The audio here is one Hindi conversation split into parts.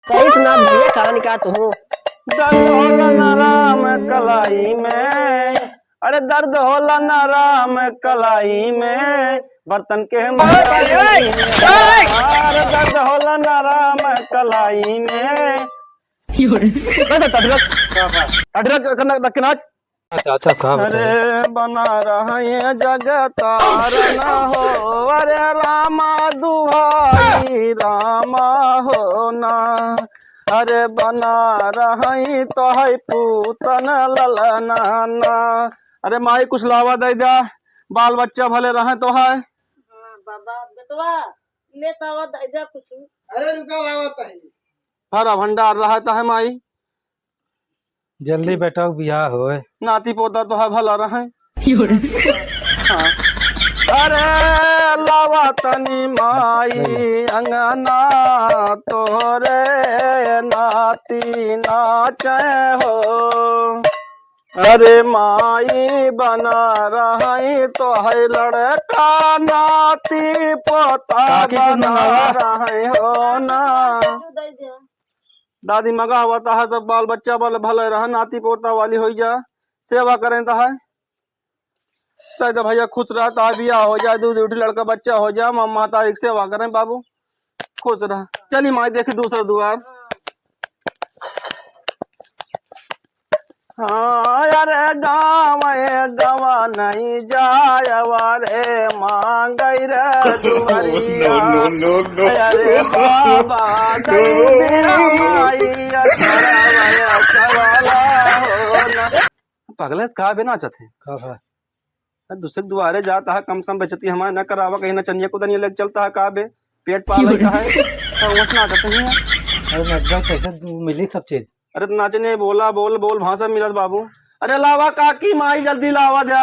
सही सुना भैया कहानी का तू। दर्द होला न राम कलाई में, अरे दर्द होला न राम कलाई में, बर्तन के अरे दर्द होला न राम कलाई में। अच्छा कहा अरे बना रहा ये जगतार न हो, अरे रामा दुहाई रामा हो ना, अरे बना रही तो है पूतन ललना ना। अरे माई कुछ लावा दे जा, बाल बच्चा भले रहे तो है। बाबा बेटवा ले तावा दे जा कुछ। अरे रुका लावत है। हरा भंडार रहा तो है माई, जल्दी बेटा बियाह होए। नाती पोता तो है भला रहे। हाँ। अरे लावा तनी माई अंगना तोरे नाती नाचे हो, अरे माई बना रही तो है लड़का नाती पोता बना रहे हो ना। दे दे दादी मगा हुआ है सब बाल बच्चा वाले भले रह, नाती पोता वाली हो जा, सेवा करें तो है तो भैया खुश रहता है, बिया हो जाए, दूध उठी लड़का बच्चा हो जाए, मामा तारीख सेवा करें बाबू, खुश रह। चली माई देखी दूसरा द्वार। हाँ यार गाँव गवा नहीं जाए वारे मांग रे दुआरिया, अरे बाबा पगले कहा बिना चाहते दूसरे दुआरे जाता है, कम कम बेचती हमारे न करावा कहीं न चनिया को लग चलता है, कहा बे पेट पाल का है तो ना चाहते हैं। अरे कैसे मिली सब चीज। अरे तो नाचने बोला बोल बोल भाषा मिलत बाबू। अरे लावा काकी माई जल्दी लावा दे,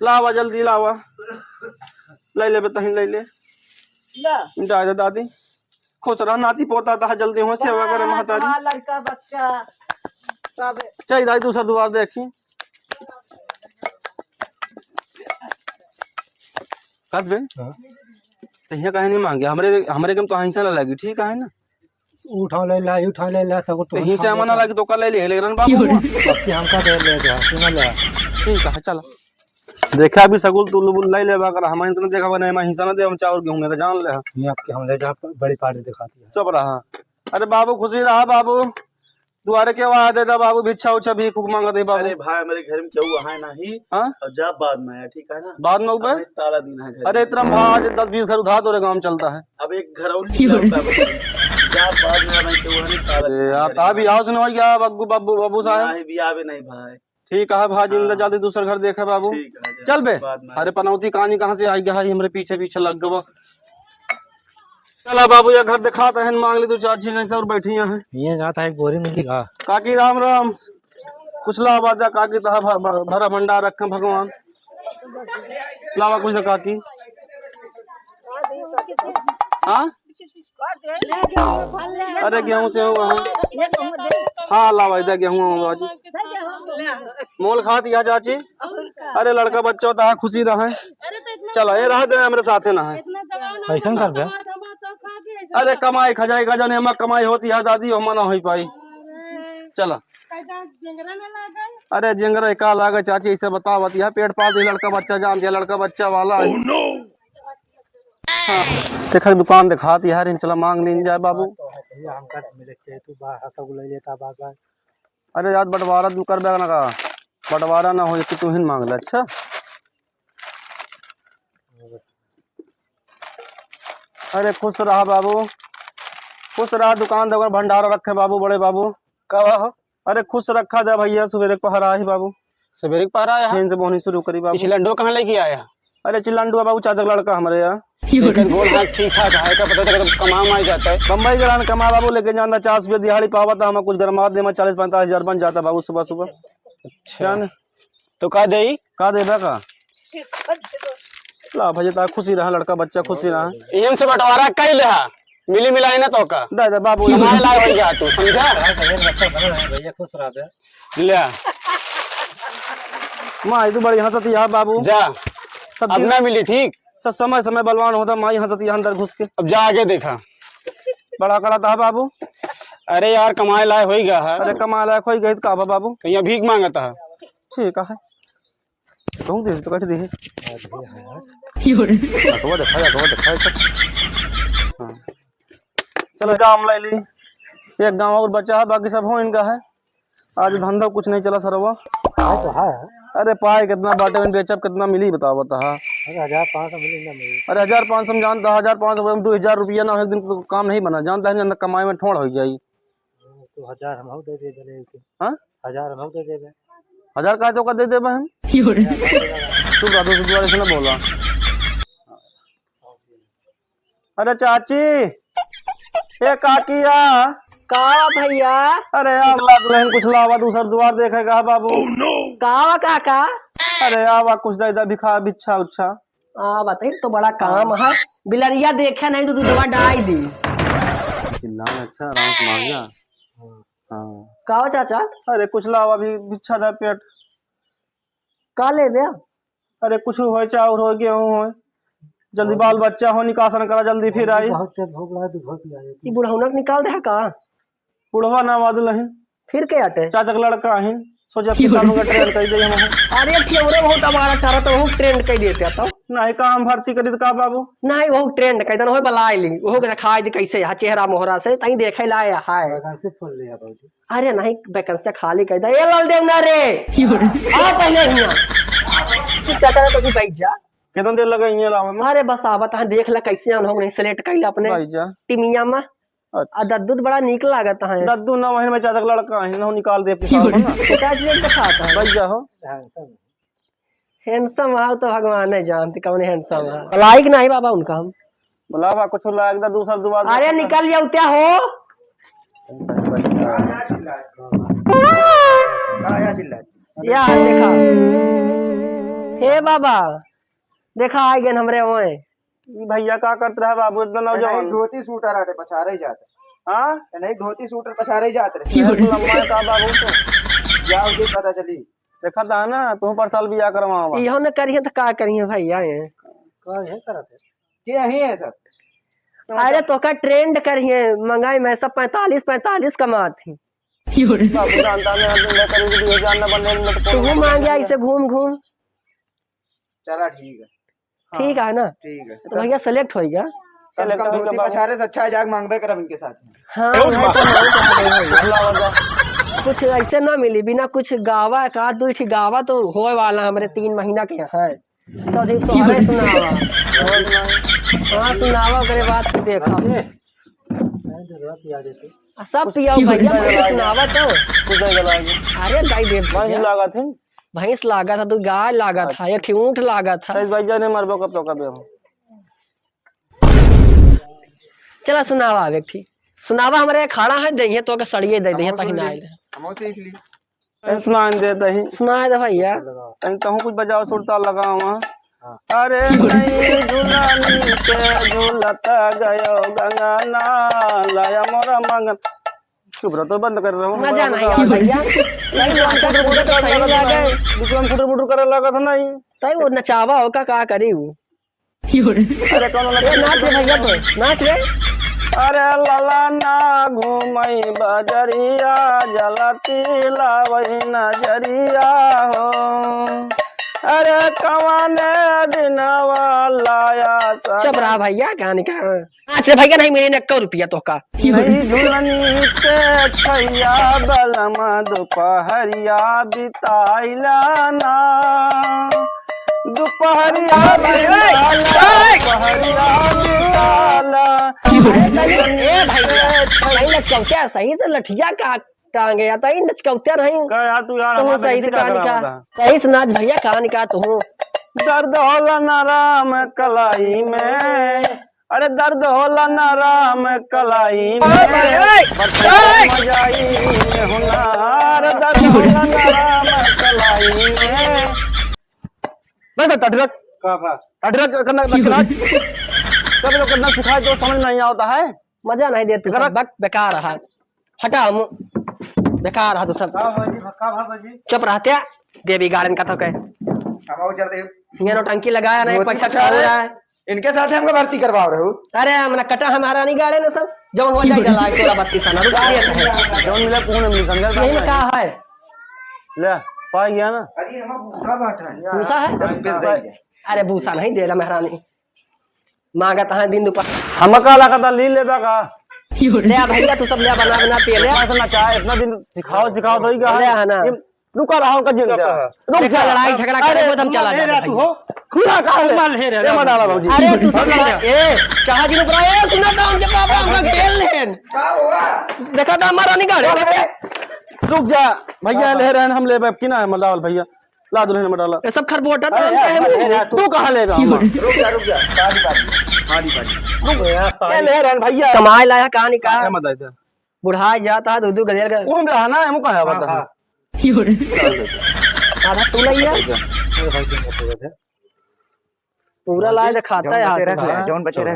लावा जल्दी लावा, ले ले बेतहीन ले ले जा दादी, खुश रहा नाती पोता था, जल्दी हो सेवा करे महताजी। लड़का बच्चा सब चाहिए दादी दूसरा द्वार देखी। कस बे तो यहाँ कहे नहीं मांगे, हमरे हमरे कम तो अहीं से लगी, ठीक है ना, उठा ले ला सब तो यहीं से हमना लगी तो कर ले लेकिन बाबू हम का दे ले जा सुन ले। ठीक है चलो देखा भी सगुल तू लुबुल ले लेबा कर, हम तो देखा बने मैं हिस्सा ना दे, हम चावल गेहूं में तो जान ले ये आपके हम ले जा बड़ी पार्टी दिखाती है। चुप रहा। अरे बाबू खुशी रहा बाबू, दुआरे के आवाज देता बाबू, भिक्षा उच्छा भी खूब मांगा दे बाबू। अरे भाई मेरे घर में क्यों है नहीं, हाँ और जा बाद में आया, ठीक है ना, बाद में उबे ताला दिन है घर। अरे इतना भाज 10-20 घर उधार तो काम चलता है। अब एक घर और जा बाद में मैं क्यों है ताला। अरे यार ता भी आओ सुनो क्या बग्गू बाबू बाबू साहब, नहीं बिया भी नहीं भाई। ठीक है भाजी इंदा जल्दी दूसरा घर देखा बाबू, ठीक है चल बे। बाद में। अरे पनौती कहानी कहाँ से आई गया, हमारे पीछे पीछे लग गवा। चला बाबू ये घर दिखाते हैं, मांग ली दो चार चीजें से और बैठी हैं। ये जाता है बोरी में दिखा। काकी राम राम, कुछ लावा दे काकी तो भरा भंडार रखे भगवान, लावा कुछ दे काकी। हाँ अरे गेहूं से हुआ है, हाँ लावा इधर गेहूं बाजी, मोल खा दिया चाची। अरे लड़का बच्चा होता है खुशी रहे, चलो ये रह दे मेरे साथ है ना है। कैसे कर बे। अरे कमाई खजाई खजाने में कमाई होती है दादी, हम ना हो पाई। चलो अरे जिंगरा का लागे चाची, इसे बता बतिया पेट पाल दी, लड़का बच्चा जान दिया, लड़का बच्चा वाला हाँ। देखा दुकान दिखाती है, चला मांग लीन जाए बाबू। अरे यार बंटवारा तू कर बैग ना का, बंटवारा ना हो कि तू ही मांग ले। अच्छा अरे खुश रहा बाबू, खुश रहा, दुकान दुकान भंडारा रखे बाबू, बड़े बाबू कब हो। अरे खुश रखा दे भैया, सवेरे पहरा ही बाबू, सवेरे पहरा आया से बोनी शुरू करी बाबू। लंडो कहाँ लेके आया। अरे चिल्लांडू बाबू चाचा का लड़का हमारे यहाँ बोल हाँ ठीक ठाक है का पता चला कमा माई जाता है। बम्बई ग्रान कमा बाबू, लेके जाना 50 रुपये दिहाड़ी पावा था, हमें कुछ गरमा दे, 40-45 हजार बन जाता बाबू सुबह सुबह। जान तो का दे का दे का ला भैया ता खुशी रहा, लड़का बच्चा खुशी रहा, एम से बंटवारा कई ले मिली मिलाई ना तो का दे बाबू कमाए लायक हो गया तू समझा। भैया खुश रहा ले माँ तू बड़ी हंसती है बाबू, जा सब अब ना मिली ठीक, सब समय समय बलवान होता, माई हंसती है अंदर घुस के। अब जा आगे देखा बड़ा करा था बाबू। अरे यार कमाए लाए हो ही गया है। अरे कमा लायक हो गई का बाबू। कहीं भीख मांगता है। ठीक है तुम दे तो कट दे देखा हाँ। चलो काम ले ली। एक गाँव और बचा है बाकी सब हो इनका है। आज धंधा कुछ नहीं चला सरवा। तो है। अरे पाए कितना बाटे में बेचब कितना मिली बताओ बता। अरे 1500 मिली ना मिली। अरे 1500 में जानता 1500 2000 रुपया ना एक दिन तो काम नहीं बना जानता है कमाई में ठोड़ हो जाई। तो 1000 हम दे दे दे। हाँ 1000 हम दे दे। 1000 का तो कर दे दे हम। चुप रहा दोस्त दोबारा से ना बोला। अरे चाची ए काकिया का भैया अरे यार लाइन कुछ लावा दूसरा द्वार देखेगा बाबू। का काका अरे आवा कुछ दे दे भिखा भिक्षा उच्छा। बताइए तो बड़ा काम है। बिलरिया देखे नहीं तो दूधवा डाई दी। चिल्लाना अच्छा आराम से मार जा। हाँ का चाचा अरे कुछ लावा भी भिक्षा दे पेट। का ले दे। अरे कुछ हो चाउर हो गेहूं हो जल्दी बाल बच्चा हो निकासन करा जल्दी फिर आई। बहुत भूख लगा दूध पिला दे। ई बुढ़ौनक निकाल दे का बुढ़वा ना वादल हिन फिर के आटे चाचा का लड़का हिन सोचा किसानों का ट्रेन कर दे हम। अरे ठेवरे बहुत हमारा टारा तो वो ट्रेंड कर देते तो नहीं काम भर्ती करी तो का बाबू। नहीं वो ट्रेंड कर देना हो बलाई ली वो के खाई दे कैसे है चेहरा मोहरा से तई देखे लाए हाय। वैकेंसी फुल लिया बाबूजी। अरे नहीं वैकेंसी खाली कर दे। ए लाल देव ना रे आ पहले हिया तू चाचा तो तू बैठ जा। कितना देर लगा ये लावे में। अरे बस आवत है देख ले कैसे हम नहीं सेलेक्ट कर अपने भाई जा टीमिया में। अच्छा दद्दू बड़ा निक लागत है। दद्दू ना वही में चाचा का लड़का है ना निकाल दे अपने साथ ना पिता जी दिखाता है भाई जा हो। हैंडसम है तो भगवान नहीं जानते कौन हैंडसम है। लाइक नहीं बाबा उनका हम बुलावा कुछ लायक दा दूसरा दोबारा। अरे निकल जाओ क्या हो या देखा हे बाबा देखा आ गए हमरे वहाँ। ई भैया का करते रहे बाबू इतना नौजवान। धोती सूटर आटे पछारे जाते। हां नहीं धोती सूटर पछारे जाते रहे। लम्बा का बाबू तो जाओ जी पता चली। देखा था ना तुम पर साल बियाह करवावा। इहो न करिए तो का करिए भैया ये का है करते के यही है सब। अरे तो का ट्रेंड करिए महंगाई में सब 45 कमाती बाबू जानता मैं दिन ले करी 2000 ना बने न तो तू मांग गया इसे घूम घूम। चला ठीक है। ठीक है ना ठीक है तो भैया सेलेक्ट हो गया। कम से कम धोती पछारे से अच्छा है जाग मांगबे करब इनके साथ। हाँ नहीं तो नहीं चाहते भैया। बुलावा जा कुछ ऐसे ना मिली बिना कुछ गावा का दू ठी गावा तो होए वाला हमरे 3 महीना के यहाँ है तो अधिक सोहरे सुनावा। हाँ सुनावा करे बात की देखा पिया देते। सब पियाओ भैया पहले सुनावा तो। कुछ गलाएंगे अरे गाय दे वही लगा थी भैंस लागा था तो गाय लागा था एक ठी ऊंट लागा था। सही भाई जाने मरबो कब तो कबे हो। चला सुनावा एक ठी सुनावा हमरे खाना है दइए तो के सड़िए दे दइए ताकि ना आए। हमो सीख ली। सुनान दे दही सुना दे भैया कहूँ कुछ बजाओ सुरता लगावा। अरे नहीं झूलानी के झूलता गयो गंगा लाया मोरा मंगन। चुप रहो तो बंद कर रहा हूँ। मजा नहीं आया भैया नहीं नाचा तो पूरा तो सही लागे दुकान फुटर फुटर करे लगा था नहीं तई वो नचावा हो का करी वो। अरे कौन लगे नाच रे भैया तो नाच रे। अरे लला ना घूमई बजरिया जलती लावई नजरिया हो। अरे कवाने दिनवा लाया चुप रहा भैया गाने का नाच रे भैया नहीं मिले 1 रुपया तो का नहीं झूलनी के छैया बलमा दोपहरिया बिताइला ना दोपहरिया बिताला। ए भैया सही लचकौत्या सही से लठिया का टांगे आता ही नचकौत्या नहीं क्या यार तू यार तो हमारा सही से कहानी का सही से नाच भैया कहानी का तू दर्द होला ना राम कलाई में। अरे दर्द होला ना राम कलाई में मजाई में हुनार दर्द होला ना राम कलाई में। बस टटरक टटरक करना कब लोग करना सिखाए तो समझ नहीं आता है। मजा नहीं देते सब बक बेकार रहा हटा हम बेकार रहा तो सब चुप रहते देवी गार्डन का तो कहे हमो जल्दी ये नौटंकी लगाया नहीं पैसा खा रहा है इनके साथ हमको भर्ती करवा रहे हो। अरे हमने कटा हमारा नहीं गाड़े ना सब जौन हो जाए जला 16-32 आना रुक है जौन मिला कौन मिल समझा यही में कहा है ले पा गया ना। अरे हम भूसा बांट रहे हैं। भूसा है अरे भूसा नहीं दे रहा महारानी मांगता है दिन दोपहर हम का लगा था ली ले का ले आ भैया तू सब ले बना बना पे ले मैं इतना चाहे इतना दिन सिखाओ तो ही ले आ ना रुका रहा हूं कजिन रुक जा लड़ाई झगड़ा करे वो हम चला जाए तू हो खुला का है माल हे रे मत डाला बाबूजी अरे तू सब ए चाहा जी नुकरा ए सुना था उनके पापा हमका खेल लेन क्या हुआ? देखा था हमारा नहीं गाड़े रुक जा भैया ले रहे हैं हम ले की ना है मलावल भैया ला दुल्हन में डाला ये सब खरबोटा तो तू कहां लेगा रुक जा पारी ये ले रहे हैं भैया कमाए लाया कहानी का मत आइए बुढ़ा जाता है दूध गदेर का कौन रहा ना हम कहा बता आधा तू लिया पूरा लाए दिखाता है यार जौन बचे रहे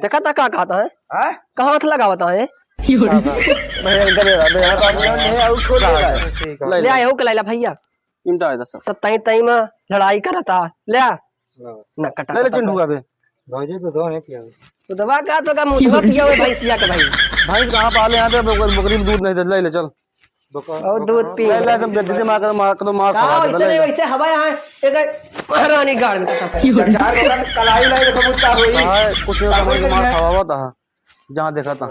देखा था क्या कहता है हाँ? कहाँ हाथ लगावता है ले आए हो कलाइला भैया इमटा है सब सब तई तई में लड़ाई करता ले आ ना कटा ले चिंटू का दे तो दवा का तो का मुंह पिया हुए भैंसिया के भाई भैंस कहां पाले यहां पे बकरी में दूध नहीं दे ले चल और दूध पी ले ले तुम बेइज्जती मार खवा दे ऐसे वैसे हवा यहाँ एक महारानी गाड़ में कलाई लाई देखो मुद्दा हुई। हां कुछ नहीं तो मार खवावा था जहां देखा था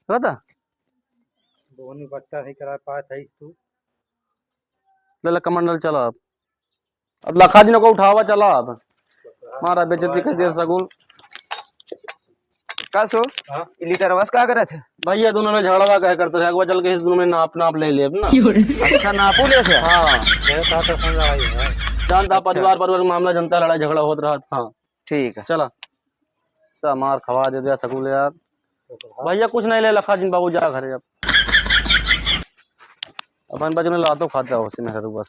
पता दोनों बच्चा नहीं करा पाया सही तू ले कमंडल चला अब लखा जी को उठावा चला अब मारा बेइज्जती कर दिया सगुल का सो लीटर बस क्या करे थे? भैया दोनों ने झगड़ा क्या करते थे एक बार चल के इस दोनों में नाप ले लिए अपना अच्छा नापू ले थे। हाँ जानता परिवार मामला जनता लड़ाई झगड़ा होता रहा था। हाँ ठीक है चला सा मार खवा दे दिया सकूल यार भैया कुछ नहीं ले लखा जिन बाबू जा घरे अब अपन बच्चे में लातो खाता उसी में बस।